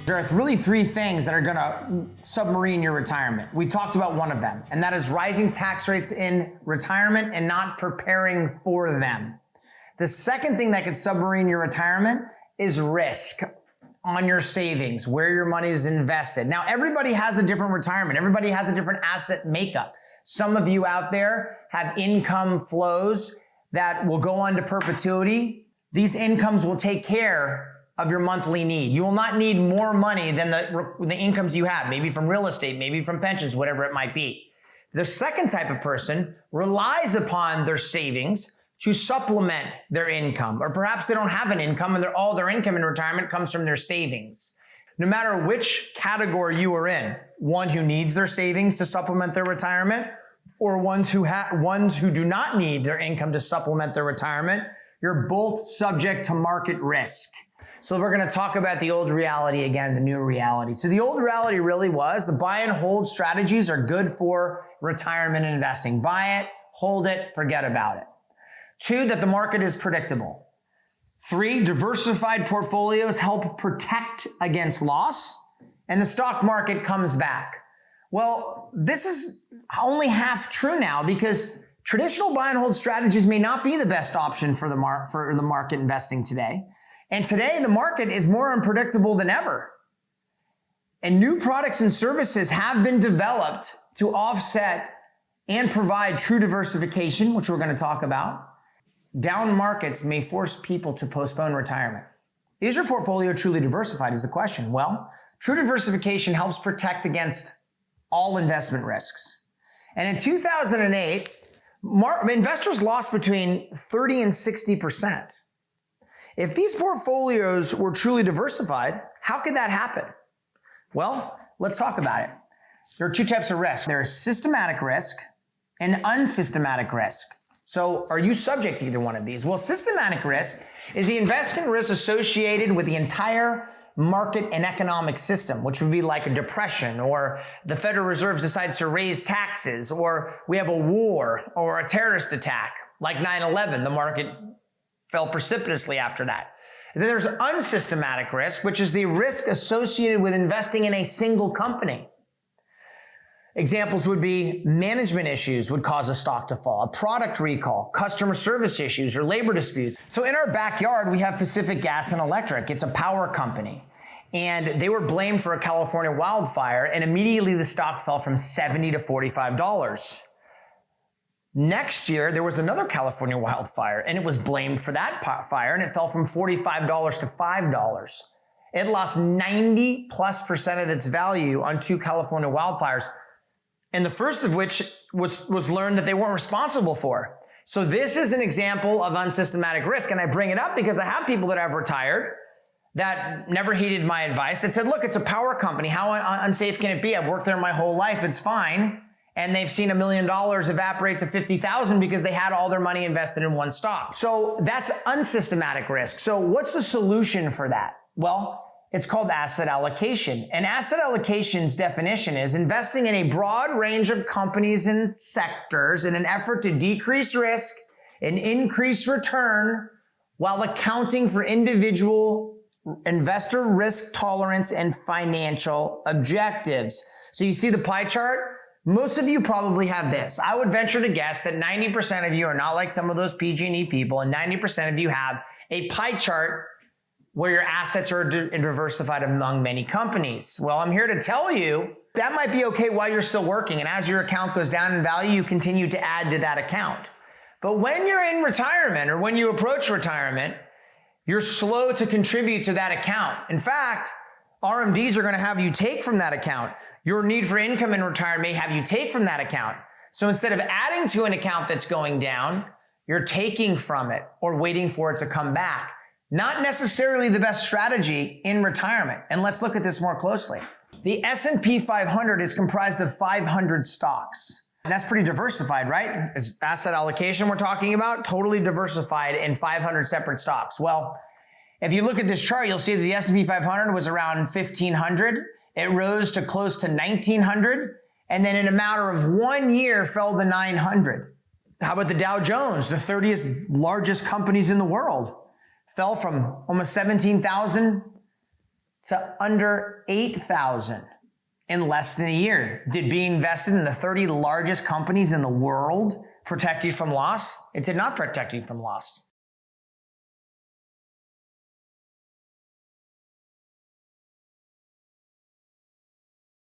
There are really three things that are gonna submarine your retirement. We talked about one of them, and that is rising tax rates in retirement and not preparing for them. The second thing that could submarine your retirement is risk on your savings, where your money is invested. Now, everybody has a different retirement. Everybody has a different asset makeup. Some of you out there have income flows that will go on to perpetuity. These incomes will take care of your monthly need. You will not need more money than the incomes you have, maybe from real estate, maybe from pensions, whatever it might be. The second type of person relies upon their savings to supplement their income, or perhaps they don't have an income and all their income in retirement comes from their savings. No matter which category you are in, one who needs their savings to supplement their retirement, or ones who do not need their income to supplement their retirement, you're both subject to market risk. So we're going to talk about the old reality again, the new reality. So the old reality really was the buy and hold strategies are good for retirement investing. Buy it, hold it, forget about it. 2, that the market is predictable. 3, diversified portfolios help protect against loss, and the stock market comes back. Well, this is only half true now because traditional buy and hold strategies may not be the best option for the market investing today. And today, the market is more unpredictable than ever. And new products and services have been developed to offset and provide true diversification, which we're going to talk about. Down markets may force people to postpone retirement. Is your portfolio truly diversified is the question. Well, true diversification helps protect against all investment risks. And in 2008, investors lost between 30 and 60%. If these portfolios were truly diversified, how could that happen? Well, let's talk about it. There are 2 types of risk. There is systematic risk and unsystematic risk. So are you subject to either one of these? Well, systematic risk is the investment risk associated with the entire market and economic system, which would be like a depression, or the Federal Reserve decides to raise taxes, or we have a war or a terrorist attack like 9/11. The market fell precipitously after that. And then there's unsystematic risk, which is the risk associated with investing in a single company. Examples would be management issues would cause a stock to fall, a product recall, customer service issues, or labor disputes. So in our backyard, we have Pacific Gas and Electric. It's a power company. And they were blamed for a California wildfire, and immediately the stock fell from $70 to $45. Next year, there was another California wildfire, and it was blamed for that fire, and it fell from $45 to $5. It lost 90+% of its value on 2 California wildfires, and the first of which was learned that they weren't responsible for. So this is an example of unsystematic risk, and I bring it up because I have people that have retired that never heeded my advice, that said, look, it's a power company. How unsafe can it be? I've worked there my whole life. It's fine. And they've seen $1 million evaporate to $50,000 because they had all their money invested in one stock. So that's unsystematic risk. So what's the solution for that? Well, it's called asset allocation. And asset allocation's definition is investing in a broad range of companies and sectors in an effort to decrease risk and increase return while accounting for individual investor risk tolerance and financial objectives. So you see the pie chart? Most of you probably have this. I would venture to guess that 90% of you are not like some of those PG&E people, and 90% of you have a pie chart where your assets are diversified among many companies. Well, I'm here to tell you that might be okay while you're still working, and as your account goes down in value, you continue to add to that account. But when you're in retirement, or when you approach retirement, you're slow to contribute to that account. In fact, RMDs are going to have you take from that account. Your need for income in retirement may have you take from that account. So instead of adding to an account that's going down, you're taking from it or waiting for it to come back. Not necessarily the best strategy in retirement. And let's look at this more closely. The S&P 500 is comprised of 500 stocks. And that's pretty diversified, right? It's asset allocation we're talking about, totally diversified in 500 separate stocks. Well, if you look at this chart, you'll see that the S&P 500 was around 1,500. It rose to close to 1,900, and then in a matter of 1 year fell to 900. How about the Dow Jones, the 30th largest companies in the world? Fell from almost 17,000 to under 8,000 in less than a year. Did being invested in the 30 largest companies in the world protect you from loss? It did not protect you from loss.